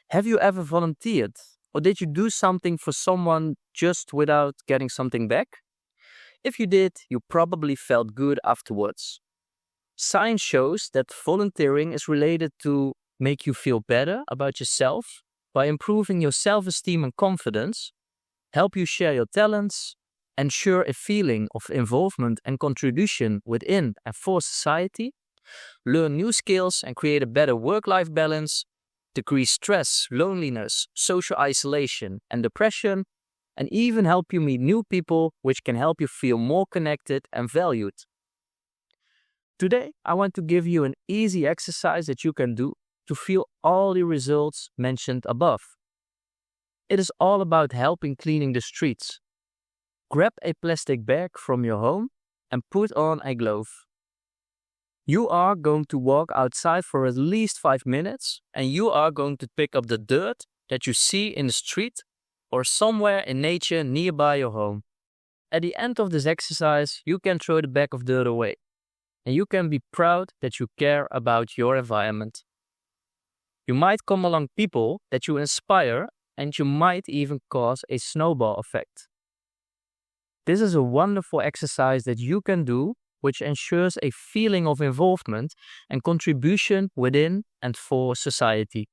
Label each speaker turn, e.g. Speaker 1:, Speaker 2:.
Speaker 1: Have you ever volunteered? Or did you do something for someone just without getting something back? If you did, you probably felt good afterwards. Science shows that volunteering is related to make you feel better about yourself by improving your self-esteem and confidence, help you share your talents, ensure a feeling of involvement and contribution within and for society, learn new skills and create a better work-life balance, decrease stress, loneliness, social isolation, and depression, and even help you meet new people, which can help you feel more connected and valued. Today, I want to give you an easy exercise that you can do to feel all the results mentioned above. It is all about helping cleaning the streets. Grab a plastic bag from your home and put on a glove. You are going to walk outside for at least 5 minutes and you are going to pick up the dirt that you see in the street or somewhere in nature nearby your home. At the end of this exercise, you can throw the bag of dirt away and you can be proud that you care about your environment. You might come along people that you inspire and you might even cause a snowball effect. This is a wonderful exercise that you can do, which ensures a feeling of involvement and contribution within and for society.